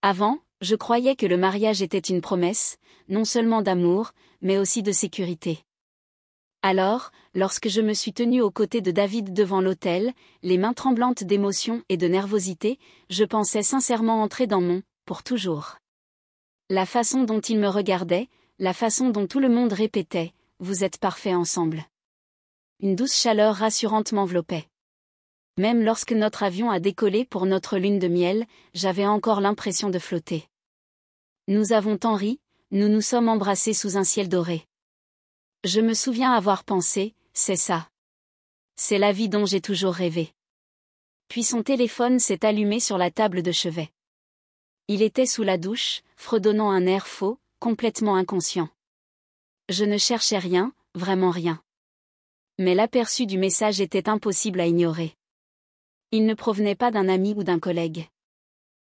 Avant, je croyais que le mariage était une promesse, non seulement d'amour, mais aussi de sécurité. Alors, lorsque je me suis tenue aux côtés de David devant l'autel, les mains tremblantes d'émotion et de nervosité, je pensais sincèrement entrer dans mon « pour toujours ». La façon dont il me regardait, la façon dont tout le monde répétait « vous êtes parfaits ensemble ». Une douce chaleur rassurante m'enveloppait. Même lorsque notre avion a décollé pour notre lune de miel, j'avais encore l'impression de flotter. Nous avons tant ri, nous nous sommes embrassés sous un ciel doré. Je me souviens avoir pensé, c'est ça. C'est la vie dont j'ai toujours rêvé. Puis son téléphone s'est allumé sur la table de chevet. Il était sous la douche, fredonnant un air faux, complètement inconscient. Je ne cherchais rien, vraiment rien. Mais l'aperçu du message était impossible à ignorer. Il ne provenait pas d'un ami ou d'un collègue.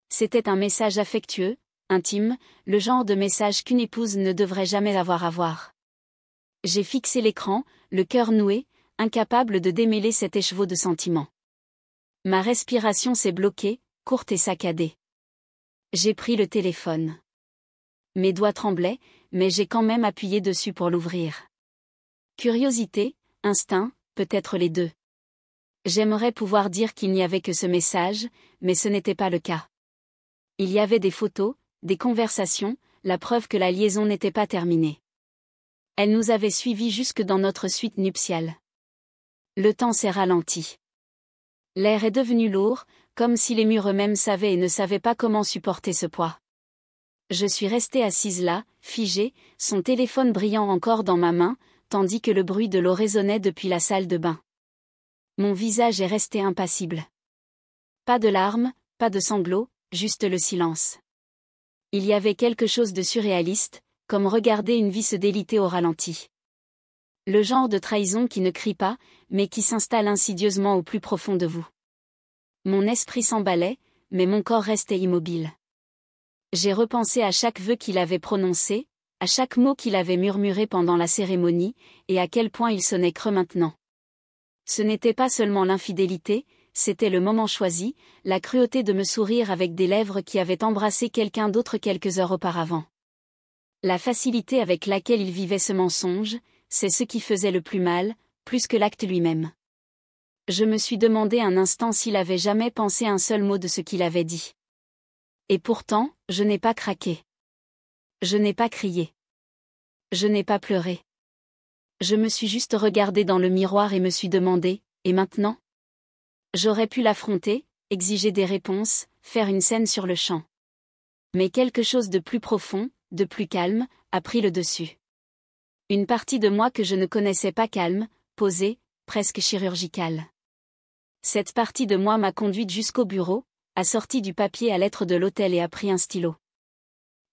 C'était un message affectueux, intime, le genre de message qu'une épouse ne devrait jamais avoir à voir. J'ai fixé l'écran, le cœur noué, incapable de démêler cet écheveau de sentiments. Ma respiration s'est bloquée, courte et saccadée. J'ai pris le téléphone. Mes doigts tremblaient, mais j'ai quand même appuyé dessus pour l'ouvrir. Curiosité, instinct, peut-être les deux. J'aimerais pouvoir dire qu'il n'y avait que ce message, mais ce n'était pas le cas. Il y avait des photos, des conversations, la preuve que la liaison n'était pas terminée. Elle nous avait suivis jusque dans notre suite nuptiale. Le temps s'est ralenti. L'air est devenu lourd, comme si les murs eux-mêmes savaient et ne savaient pas comment supporter ce poids. Je suis restée assise là, figée, son téléphone brillant encore dans ma main, tandis que le bruit de l'eau résonnait depuis la salle de bain. Mon visage est resté impassible. Pas de larmes, pas de sanglots, juste le silence. Il y avait quelque chose de surréaliste, comme regarder une vie se déliter au ralenti. Le genre de trahison qui ne crie pas, mais qui s'installe insidieusement au plus profond de vous. Mon esprit s'emballait, mais mon corps restait immobile. J'ai repensé à chaque vœu qu'il avait prononcé, à chaque mot qu'il avait murmuré pendant la cérémonie, et à quel point il sonnait creux maintenant. Ce n'était pas seulement l'infidélité, c'était le moment choisi, la cruauté de me sourire avec des lèvres qui avaient embrassé quelqu'un d'autre quelques heures auparavant. La facilité avec laquelle il vivait ce mensonge, c'est ce qui faisait le plus mal, plus que l'acte lui-même. Je me suis demandé un instant s'il avait jamais pensé un seul mot de ce qu'il avait dit. Et pourtant, je n'ai pas craqué. Je n'ai pas crié. Je n'ai pas pleuré. Je me suis juste regardé dans le miroir et me suis demandé, et maintenant ? J'aurais pu l'affronter, exiger des réponses, faire une scène sur le champ. Mais quelque chose de plus profond, de plus calme, a pris le dessus. Une partie de moi que je ne connaissais pas calme, posée, presque chirurgicale. Cette partie de moi m'a conduite jusqu'au bureau, a sorti du papier à lettres de l'hôtel et a pris un stylo.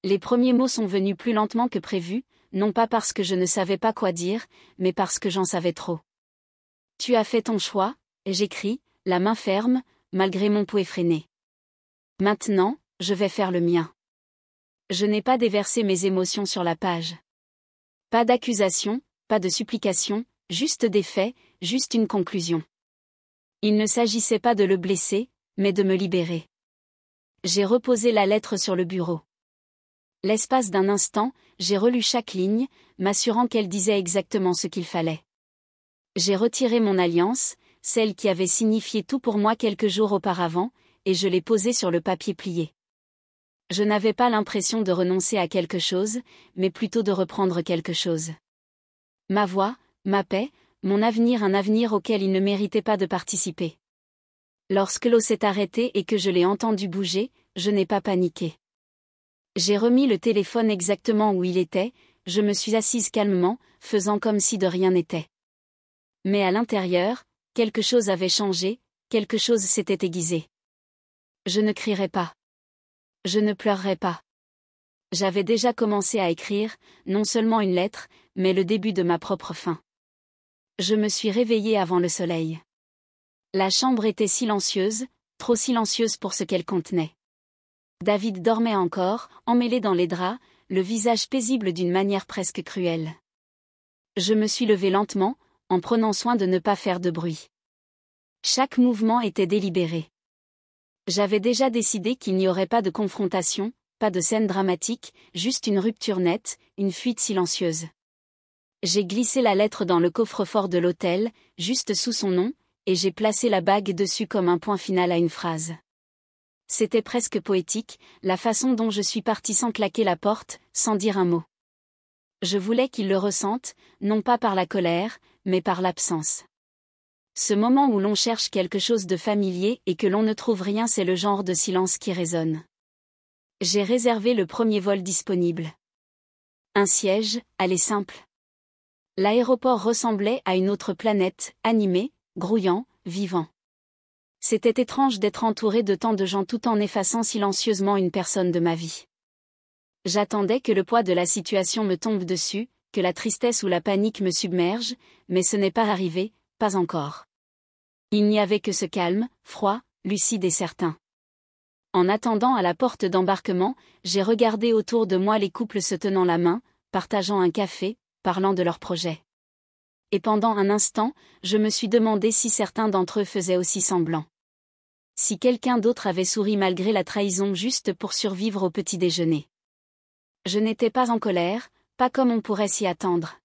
Les premiers mots sont venus plus lentement que prévu, non pas parce que je ne savais pas quoi dire, mais parce que j'en savais trop. Tu as fait ton choix, j'écris, la main ferme, malgré mon pouls effréné. Maintenant, je vais faire le mien. Je n'ai pas déversé mes émotions sur la page. Pas d'accusation, pas de supplication, juste des faits, juste une conclusion. Il ne s'agissait pas de le blesser, mais de me libérer. J'ai reposé la lettre sur le bureau. L'espace d'un instant, j'ai relu chaque ligne, m'assurant qu'elle disait exactement ce qu'il fallait. J'ai retiré mon alliance, celle qui avait signifié tout pour moi quelques jours auparavant, et je l'ai posée sur le papier plié. Je n'avais pas l'impression de renoncer à quelque chose, mais plutôt de reprendre quelque chose. Ma voix, ma paix, mon avenir, un avenir auquel il ne méritait pas de participer. Lorsque l'eau s'est arrêtée et que je l'ai entendu bouger, je n'ai pas paniqué. J'ai remis le téléphone exactement où il était, je me suis assise calmement, faisant comme si de rien n'était. Mais à l'intérieur, quelque chose avait changé, quelque chose s'était aiguisé. Je ne crierai pas. Je ne pleurerai pas. J'avais déjà commencé à écrire, non seulement une lettre, mais le début de ma propre fin. Je me suis réveillée avant le soleil. La chambre était silencieuse, trop silencieuse pour ce qu'elle contenait. David dormait encore, emmêlé dans les draps, le visage paisible d'une manière presque cruelle. Je me suis levée lentement, en prenant soin de ne pas faire de bruit. Chaque mouvement était délibéré. J'avais déjà décidé qu'il n'y aurait pas de confrontation, pas de scène dramatique, juste une rupture nette, une fuite silencieuse. J'ai glissé la lettre dans le coffre-fort de l'hôtel, juste sous son nom, et j'ai placé la bague dessus comme un point final à une phrase. C'était presque poétique, la façon dont je suis partie sans claquer la porte, sans dire un mot. Je voulais qu'il le ressente, non pas par la colère, mais par l'absence. Ce moment où l'on cherche quelque chose de familier et que l'on ne trouve rien, c'est le genre de silence qui résonne. J'ai réservé le premier vol disponible. Un siège, aller simple. L'aéroport ressemblait à une autre planète, animé, grouillant, vivant. C'était étrange d'être entouré de tant de gens tout en effaçant silencieusement une personne de ma vie. J'attendais que le poids de la situation me tombe dessus, que la tristesse ou la panique me submerge, mais ce n'est pas arrivé, pas encore. Il n'y avait que ce calme, froid, lucide et certain. En attendant à la porte d'embarquement, j'ai regardé autour de moi les couples se tenant la main, partageant un café, parlant de leurs projets. Et pendant un instant, je me suis demandé si certains d'entre eux faisaient aussi semblant. Si quelqu'un d'autre avait souri malgré la trahison juste pour survivre au petit déjeuner. Je n'étais pas en colère, pas comme on pourrait s'y attendre.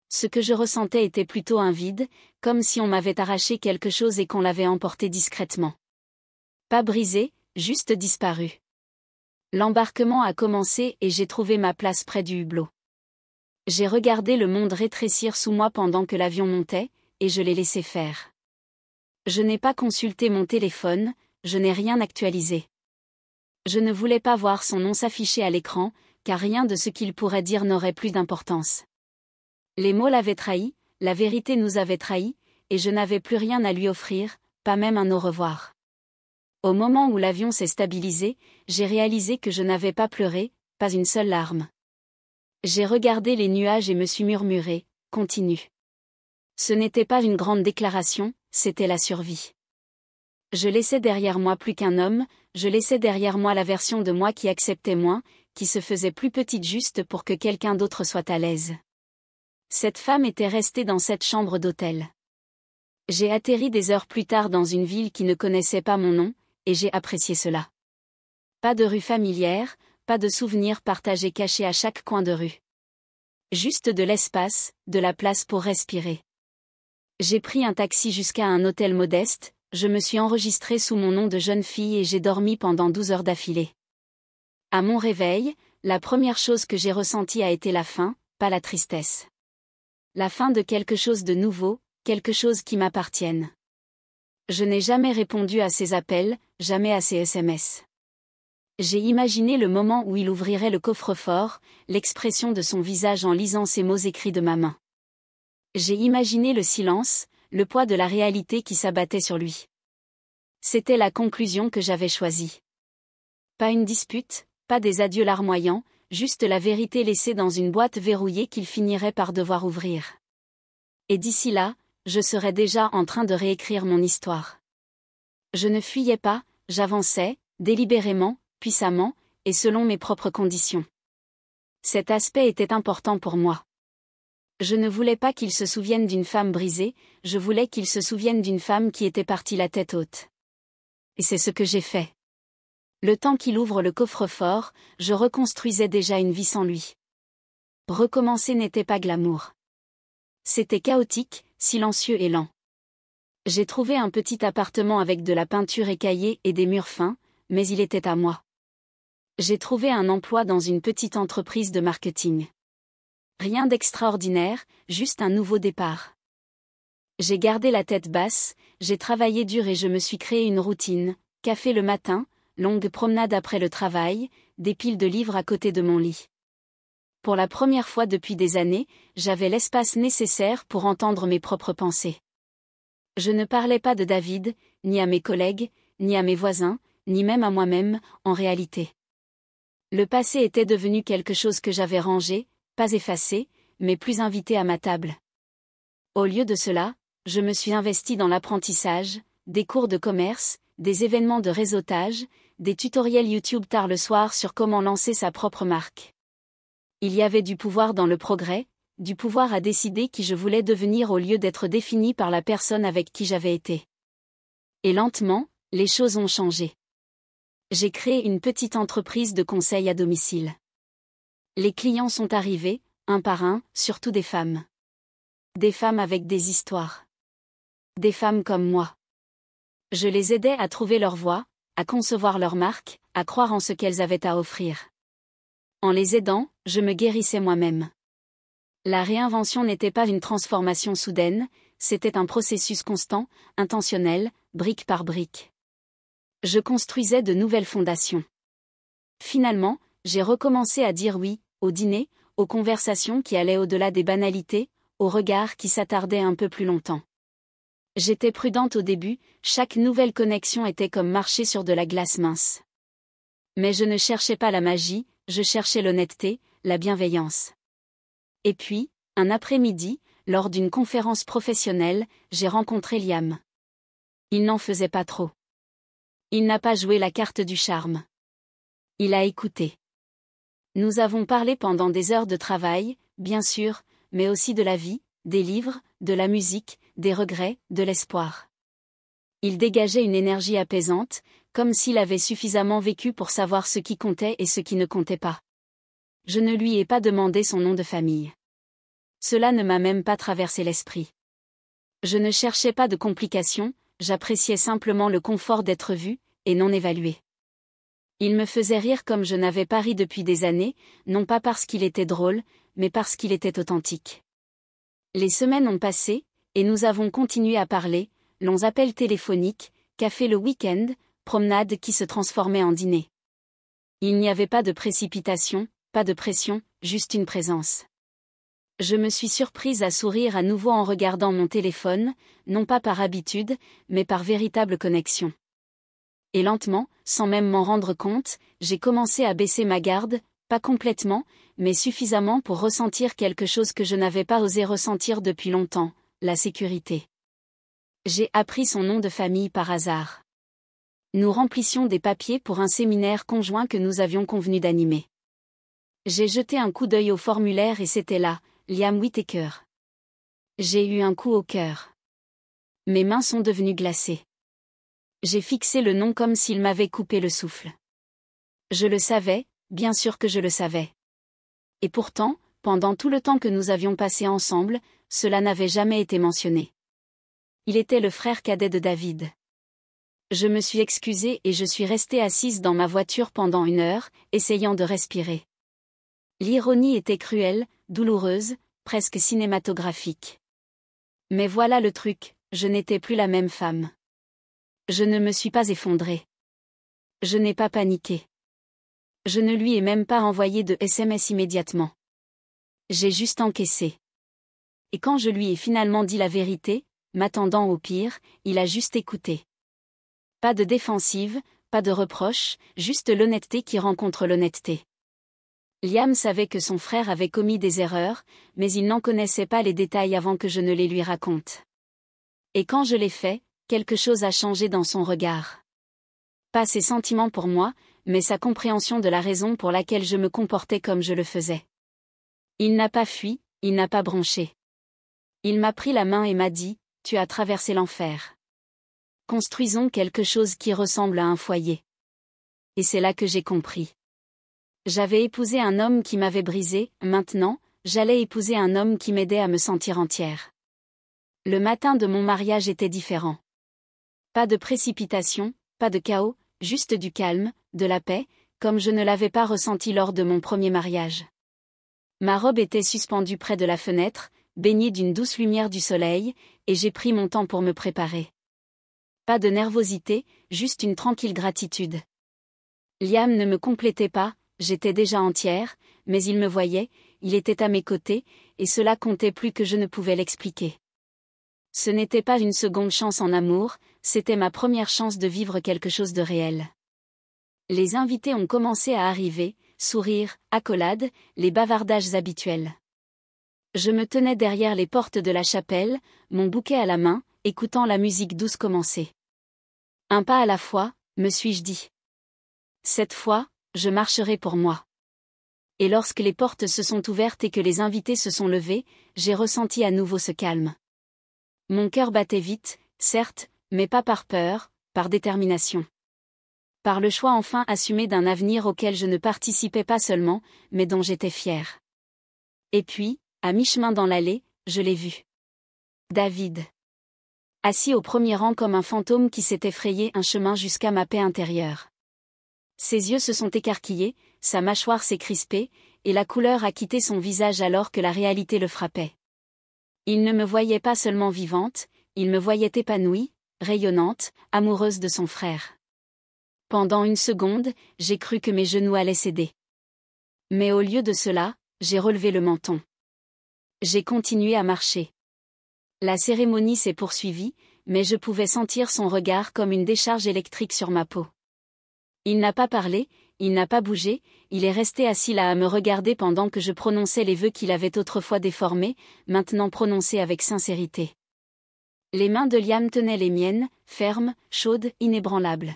Ce que je ressentais était plutôt un vide, comme si on m'avait arraché quelque chose et qu'on l'avait emporté discrètement. Pas brisé, juste disparu. L'embarquement a commencé et j'ai trouvé ma place près du hublot. J'ai regardé le monde rétrécir sous moi pendant que l'avion montait, et je l'ai laissé faire. Je n'ai pas consulté mon téléphone, je n'ai rien actualisé. Je ne voulais pas voir son nom s'afficher à l'écran, car rien de ce qu'il pourrait dire n'aurait plus d'importance. Les mots l'avaient trahi, la vérité nous avait trahis, et je n'avais plus rien à lui offrir, pas même un au revoir. Au moment où l'avion s'est stabilisé, j'ai réalisé que je n'avais pas pleuré, pas une seule larme. J'ai regardé les nuages et me suis murmuré, continue. Ce n'était pas une grande déclaration, c'était la survie. Je laissais derrière moi plus qu'un homme, je laissais derrière moi la version de moi qui acceptait moins, qui se faisait plus petite juste pour que quelqu'un d'autre soit à l'aise. Cette femme était restée dans cette chambre d'hôtel. J'ai atterri des heures plus tard dans une ville qui ne connaissait pas mon nom, et j'ai apprécié cela. Pas de rue familière, pas de souvenirs partagés cachés à chaque coin de rue. Juste de l'espace, de la place pour respirer. J'ai pris un taxi jusqu'à un hôtel modeste, je me suis enregistrée sous mon nom de jeune fille et j'ai dormi pendant 12 heures d'affilée. À mon réveil, la première chose que j'ai ressentie a été la faim, pas la tristesse. La fin de quelque chose de nouveau, quelque chose qui m'appartienne. Je n'ai jamais répondu à ses appels, jamais à ses SMS. J'ai imaginé le moment où il ouvrirait le coffre-fort, l'expression de son visage en lisant ces mots écrits de ma main. J'ai imaginé le silence, le poids de la réalité qui s'abattait sur lui. C'était la conclusion que j'avais choisie. Pas une dispute, pas des adieux larmoyants, juste la vérité laissée dans une boîte verrouillée qu'il finirait par devoir ouvrir. Et d'ici là, je serais déjà en train de réécrire mon histoire. Je ne fuyais pas, j'avançais, délibérément, puissamment, et selon mes propres conditions. Cet aspect était important pour moi. Je ne voulais pas qu'il se souvienne d'une femme brisée, je voulais qu'il se souvienne d'une femme qui était partie la tête haute. Et c'est ce que j'ai fait. Le temps qu'il ouvre le coffre-fort, je reconstruisais déjà une vie sans lui. Recommencer n'était pas glamour. C'était chaotique, silencieux et lent. J'ai trouvé un petit appartement avec de la peinture écaillée et des murs fins, mais il était à moi. J'ai trouvé un emploi dans une petite entreprise de marketing. Rien d'extraordinaire, juste un nouveau départ. J'ai gardé la tête basse, j'ai travaillé dur et je me suis créé une routine, café le matin, longue promenade après le travail, des piles de livres à côté de mon lit. Pour la première fois depuis des années, j'avais l'espace nécessaire pour entendre mes propres pensées. Je ne parlais pas de David, ni à mes collègues, ni à mes voisins, ni même à moi-même, en réalité. Le passé était devenu quelque chose que j'avais rangé, pas effacé, mais plus invité à ma table. Au lieu de cela, je me suis investi dans l'apprentissage, des cours de commerce, des événements de réseautage, des tutoriels YouTube tard le soir sur comment lancer sa propre marque. Il y avait du pouvoir dans le progrès, du pouvoir à décider qui je voulais devenir au lieu d'être défini par la personne avec qui j'avais été. Et lentement, Les choses ont changé. J'ai créé une petite entreprise de conseil à domicile. Les clients sont arrivés, un par un, surtout des femmes. Des femmes avec des histoires. Des femmes comme moi. Je les aidais à trouver leur voie, à concevoir leur marque, à croire en ce qu'elles avaient à offrir. En les aidant, je me guérissais moi-même. La réinvention n'était pas une transformation soudaine, c'était un processus constant, intentionnel, brique par brique. Je construisais de nouvelles fondations. Finalement, j'ai recommencé à dire oui, au dîner, aux conversations qui allaient au-delà des banalités, aux regards qui s'attardaient un peu plus longtemps. J'étais prudente au début, chaque nouvelle connexion était comme marcher sur de la glace mince. Mais je ne cherchais pas la magie, je cherchais l'honnêteté, la bienveillance. Et puis, un après-midi, lors d'une conférence professionnelle, j'ai rencontré Liam. Il n'en faisait pas trop. Il n'a pas joué la carte du charme. Il a écouté. Nous avons parlé pendant des heures de travail, bien sûr, mais aussi de la vie, des livres, de la musique, des regrets, de l'espoir. Il dégageait une énergie apaisante, comme s'il avait suffisamment vécu pour savoir ce qui comptait et ce qui ne comptait pas. Je ne lui ai pas demandé son nom de famille. Cela ne m'a même pas traversé l'esprit. Je ne cherchais pas de complications, j'appréciais simplement le confort d'être vu, et non évalué. Il me faisait rire comme je n'avais pas ri depuis des années, non pas parce qu'il était drôle, mais parce qu'il était authentique. Les semaines ont passé, et nous avons continué à parler, longs appels téléphoniques, café le week-end, promenades qui se transformaient en dîner. Il n'y avait pas de précipitation, pas de pression, juste une présence. Je me suis surprise à sourire à nouveau en regardant mon téléphone, non pas par habitude, mais par véritable connexion. Et lentement, sans même m'en rendre compte, j'ai commencé à baisser ma garde, pas complètement, mais suffisamment pour ressentir quelque chose que je n'avais pas osé ressentir depuis longtemps, la sécurité. J'ai appris son nom de famille par hasard. Nous remplissions des papiers pour un séminaire conjoint que nous avions convenu d'animer. J'ai jeté un coup d'œil au formulaire et c'était là, Liam Whittaker. J'ai eu un coup au cœur. Mes mains sont devenues glacées. J'ai fixé le nom comme s'il m'avait coupé le souffle. Je le savais, bien sûr que je le savais. Et pourtant, pendant tout le temps que nous avions passé ensemble, cela n'avait jamais été mentionné. Il était le frère cadet de David. Je me suis excusée et je suis restée assise dans ma voiture pendant 1 heure, essayant de respirer. L'ironie était cruelle, douloureuse, presque cinématographique. Mais voilà le truc, je n'étais plus la même femme. Je ne me suis pas effondrée. Je n'ai pas paniqué. Je ne lui ai même pas envoyé de SMS immédiatement. J'ai juste encaissé. Et quand je lui ai finalement dit la vérité, m'attendant au pire, il a juste écouté. Pas de défensive, pas de reproche, juste l'honnêteté qui rencontre l'honnêteté. Liam savait que son frère avait commis des erreurs, mais il n'en connaissait pas les détails avant que je ne les lui raconte. Et quand je l'ai fait, quelque chose a changé dans son regard. Pas ses sentiments pour moi, mais sa compréhension de la raison pour laquelle je me comportais comme je le faisais. Il n'a pas fui, il n'a pas bronché. Il m'a pris la main et m'a dit, « Tu as traversé l'enfer. Construisons quelque chose qui ressemble à un foyer. » Et c'est là que j'ai compris. J'avais épousé un homme qui m'avait brisé, maintenant, j'allais épouser un homme qui m'aidait à me sentir entière. Le matin de mon mariage était différent. Pas de précipitation, pas de chaos, juste du calme, de la paix, comme je ne l'avais pas ressenti lors de mon premier mariage. Ma robe était suspendue près de la fenêtre, baignée d'une douce lumière du soleil, et j'ai pris mon temps pour me préparer. Pas de nervosité, juste une tranquille gratitude. Liam ne me complétait pas, j'étais déjà entière, mais il me voyait, il était à mes côtés, et cela comptait plus que je ne pouvais l'expliquer. Ce n'était pas une seconde chance en amour, c'était ma première chance de vivre quelque chose de réel. Les invités ont commencé à arriver, sourires, accolades, les bavardages habituels. Je me tenais derrière les portes de la chapelle, mon bouquet à la main, écoutant la musique douce commencer. Un pas à la fois, me suis-je dit. Cette fois, je marcherai pour moi. Et lorsque les portes se sont ouvertes et que les invités se sont levés, j'ai ressenti à nouveau ce calme. Mon cœur battait vite, certes, mais pas par peur, par détermination. Par le choix enfin assumé d'un avenir auquel je ne participais pas seulement, mais dont j'étais fière. Et puis, à mi-chemin dans l'allée, je l'ai vu. David. Assis au premier rang comme un fantôme qui s'était frayé un chemin jusqu'à ma paix intérieure. Ses yeux se sont écarquillés, sa mâchoire s'est crispée, et la couleur a quitté son visage alors que la réalité le frappait. Il ne me voyait pas seulement vivante, il me voyait épanouie, rayonnante, amoureuse de son frère. Pendant une seconde, j'ai cru que mes genoux allaient céder. Mais au lieu de cela, j'ai relevé le menton. J'ai continué à marcher. La cérémonie s'est poursuivie, mais je pouvais sentir son regard comme une décharge électrique sur ma peau. Il n'a pas parlé, il n'a pas bougé, il est resté assis là à me regarder pendant que je prononçais les vœux qu'il avait autrefois déformés, maintenant prononcés avec sincérité. Les mains de Liam tenaient les miennes, fermes, chaudes, inébranlables.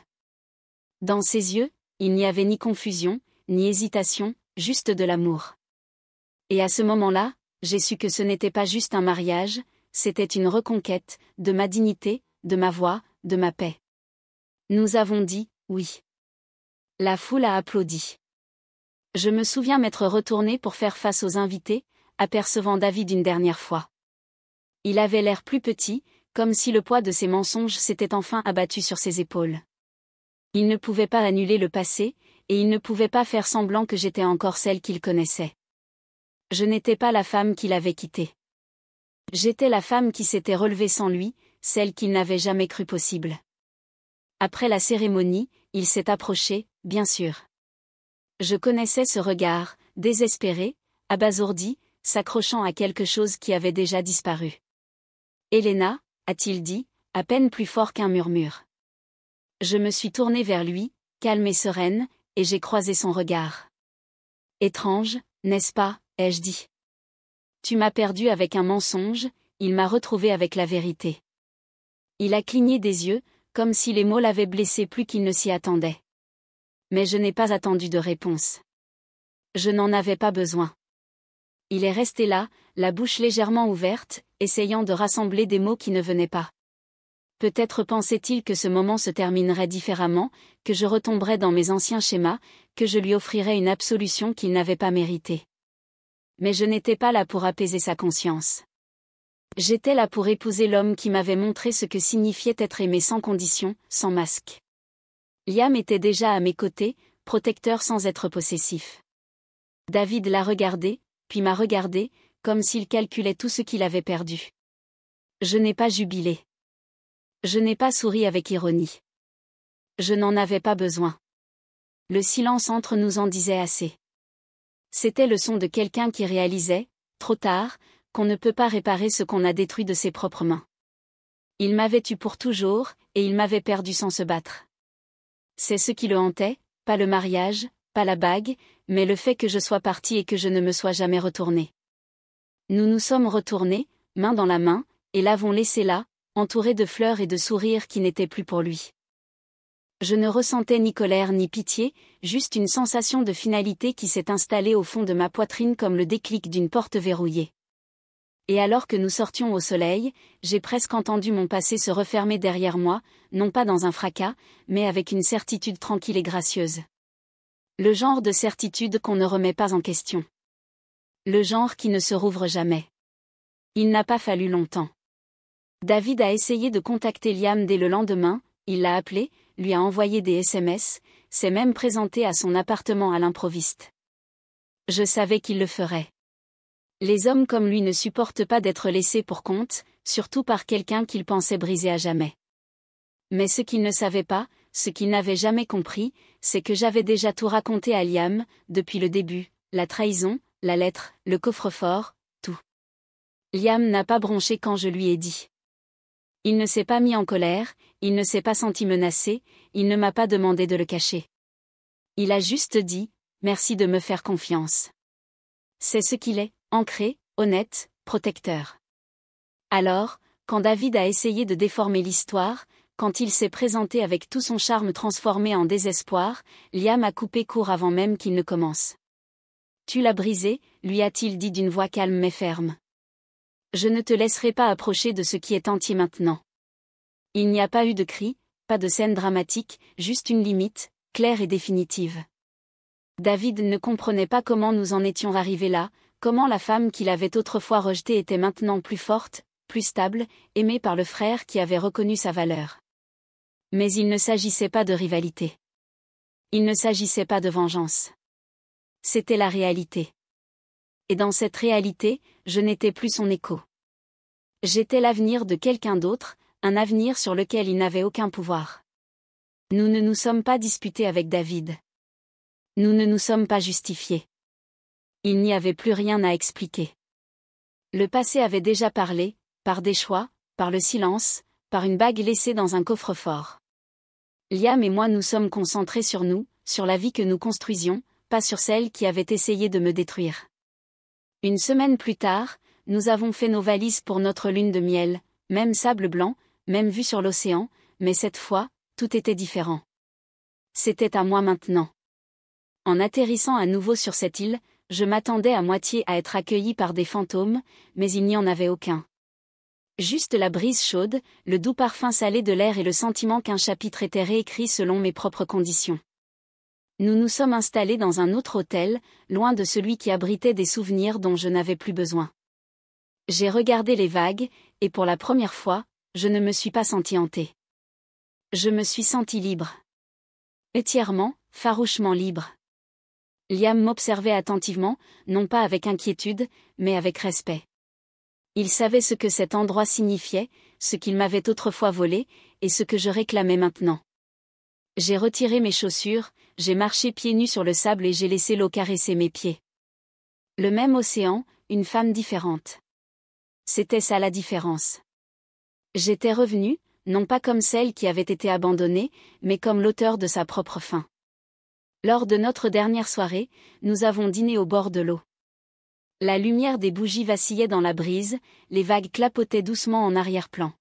Dans ses yeux, il n'y avait ni confusion, ni hésitation, juste de l'amour. Et à ce moment-là, j'ai su que ce n'était pas juste un mariage, c'était une reconquête, de ma dignité, de ma voix, de ma paix. Nous avons dit, oui. La foule a applaudi. Je me souviens m'être retournée pour faire face aux invités, apercevant David une dernière fois. Il avait l'air plus petit, comme si le poids de ses mensonges s'était enfin abattu sur ses épaules. Il ne pouvait pas annuler le passé, et il ne pouvait pas faire semblant que j'étais encore celle qu'il connaissait. Je n'étais pas la femme qu'il avait quittée. J'étais la femme qui s'était relevée sans lui, celle qu'il n'avait jamais cru possible. Après la cérémonie, il s'est approché, bien sûr. Je connaissais ce regard, désespéré, abasourdi, s'accrochant à quelque chose qui avait déjà disparu. « Elena » a-t-il dit, à peine plus fort qu'un murmure. Je me suis tournée vers lui, calme et sereine, et j'ai croisé son regard. « Étrange, n'est-ce pas ?» ai-je dit. « Tu m'as perdu avec un mensonge, il m'a retrouvé avec la vérité. » Il a cligné des yeux, comme si les mots l'avaient blessé plus qu'il ne s'y attendait. Mais je n'ai pas attendu de réponse. Je n'en avais pas besoin. Il est resté là, la bouche légèrement ouverte, essayant de rassembler des mots qui ne venaient pas. Peut-être pensait-il que ce moment se terminerait différemment, que je retomberais dans mes anciens schémas, que je lui offrirais une absolution qu'il n'avait pas méritée. Mais je n'étais pas là pour apaiser sa conscience. J'étais là pour épouser l'homme qui m'avait montré ce que signifiait être aimé sans condition, sans masque. Liam était déjà à mes côtés, protecteur sans être possessif. David l'a regardé, puis m'a regardé, comme s'il calculait tout ce qu'il avait perdu. Je n'ai pas jubilé. Je n'ai pas souri avec ironie. Je n'en avais pas besoin. Le silence entre nous en disait assez. C'était le son de quelqu'un qui réalisait, trop tard, qu'on ne peut pas réparer ce qu'on a détruit de ses propres mains. Il m'avait eu pour toujours, et il m'avait perdu sans se battre. C'est ce qui le hantait, pas le mariage, pas la bague, mais le fait que je sois partie et que je ne me sois jamais retournée. Nous nous sommes retournés, main dans la main, et l'avons laissé là, entouré de fleurs et de sourires qui n'étaient plus pour lui. Je ne ressentais ni colère ni pitié, juste une sensation de finalité qui s'est installée au fond de ma poitrine comme le déclic d'une porte verrouillée. Et alors que nous sortions au soleil, j'ai presque entendu mon passé se refermer derrière moi, non pas dans un fracas, mais avec une certitude tranquille et gracieuse. Le genre de certitude qu'on ne remet pas en question. Le genre qui ne se rouvre jamais. Il n'a pas fallu longtemps. David a essayé de contacter Liam dès le lendemain, il l'a appelé, lui a envoyé des SMS, s'est même présenté à son appartement à l'improviste. Je savais qu'il le ferait. Les hommes comme lui ne supportent pas d'être laissés pour compte, surtout par quelqu'un qu'ils pensaient briser à jamais. Mais ce qu'il ne savait pas, ce qu'il n'avait jamais compris, c'est que j'avais déjà tout raconté à Liam, depuis le début, la trahison, la lettre, le coffre-fort, tout. Liam n'a pas bronché quand je lui ai dit. Il ne s'est pas mis en colère, il ne s'est pas senti menacé, il ne m'a pas demandé de le cacher. Il a juste dit, merci de me faire confiance. C'est ce qu'il est, ancré, honnête, protecteur. Alors, quand David a essayé de déformer l'histoire, quand il s'est présenté avec tout son charme transformé en désespoir, Liam a coupé court avant même qu'il ne commence. Tu l'as brisé, lui a-t-il dit d'une voix calme mais ferme. Je ne te laisserai pas approcher de ce qui est entier maintenant. Il n'y a pas eu de cris, pas de scène dramatique, juste une limite, claire et définitive. David ne comprenait pas comment nous en étions arrivés là, comment la femme qu'il avait autrefois rejetée était maintenant plus forte, plus stable, aimée par le frère qui avait reconnu sa valeur. Mais il ne s'agissait pas de rivalité. Il ne s'agissait pas de vengeance. C'était la réalité. Et dans cette réalité, je n'étais plus son écho. J'étais l'avenir de quelqu'un d'autre, un avenir sur lequel il n'avait aucun pouvoir. Nous ne nous sommes pas disputés avec David. Nous ne nous sommes pas justifiés. Il n'y avait plus rien à expliquer. Le passé avait déjà parlé, par des choix, par le silence, par une bague laissée dans un coffre-fort. Liam et moi nous sommes concentrés sur nous, sur la vie que nous construisions, pas sur celle qui avait essayé de me détruire. Une semaine plus tard, nous avons fait nos valises pour notre lune de miel, même sable blanc, même vue sur l'océan, mais cette fois, tout était différent. C'était à moi maintenant. En atterrissant à nouveau sur cette île, je m'attendais à moitié à être accueilli par des fantômes, mais il n'y en avait aucun. Juste la brise chaude, le doux parfum salé de l'air et le sentiment qu'un chapitre était réécrit selon mes propres conditions. Nous nous sommes installés dans un autre hôtel, loin de celui qui abritait des souvenirs dont je n'avais plus besoin. J'ai regardé les vagues, et pour la première fois, je ne me suis pas senti hantée. Je me suis senti libre. Entièrement, farouchement libre. Liam m'observait attentivement, non pas avec inquiétude, mais avec respect. Il savait ce que cet endroit signifiait, ce qu'il m'avait autrefois volé, et ce que je réclamais maintenant. J'ai retiré mes chaussures, j'ai marché pieds nus sur le sable et j'ai laissé l'eau caresser mes pieds. Le même océan, une femme différente. C'était ça la différence. J'étais revenue, non pas comme celle qui avait été abandonnée, mais comme l'auteur de sa propre fin. Lors de notre dernière soirée, nous avons dîné au bord de l'eau. La lumière des bougies vacillait dans la brise, les vagues clapotaient doucement en arrière-plan.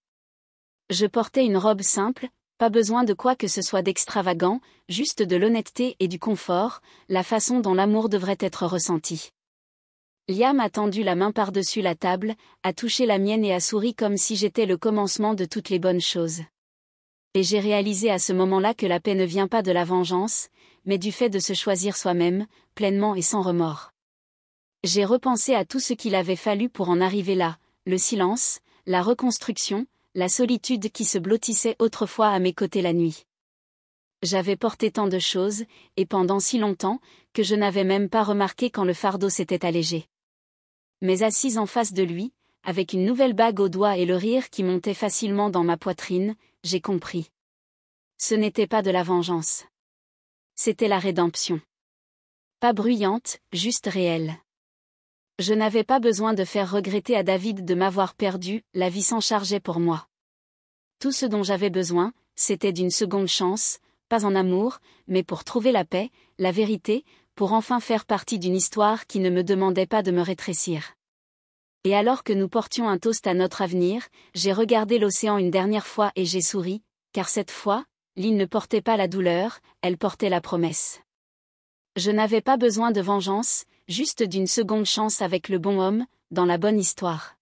Je portais une robe simple, pas besoin de quoi que ce soit d'extravagant, juste de l'honnêteté et du confort, la façon dont l'amour devrait être ressenti. Liam a tendu la main par-dessus la table, a touché la mienne et a souri comme si j'étais le commencement de toutes les bonnes choses. Et j'ai réalisé à ce moment-là que la paix ne vient pas de la vengeance, mais du fait de se choisir soi-même, pleinement et sans remords. J'ai repensé à tout ce qu'il avait fallu pour en arriver là, le silence, la reconstruction, la solitude qui se blottissait autrefois à mes côtés la nuit. J'avais porté tant de choses, et pendant si longtemps, que je n'avais même pas remarqué quand le fardeau s'était allégé. Mais assise en face de lui, avec une nouvelle bague au doigt et le rire qui montait facilement dans ma poitrine, j'ai compris. Ce n'était pas de la vengeance. C'était la rédemption. Pas bruyante, juste réelle. Je n'avais pas besoin de faire regretter à David de m'avoir perdu, la vie s'en chargeait pour moi. Tout ce dont j'avais besoin, c'était d'une seconde chance, pas en amour, mais pour trouver la paix, la vérité, pour enfin faire partie d'une histoire qui ne me demandait pas de me rétrécir. Et alors que nous portions un toast à notre avenir, j'ai regardé l'océan une dernière fois et j'ai souri, car cette fois, l'île ne portait pas la douleur, elle portait la promesse. Je n'avais pas besoin de vengeance, juste d'une seconde chance avec le bon homme, dans la bonne histoire.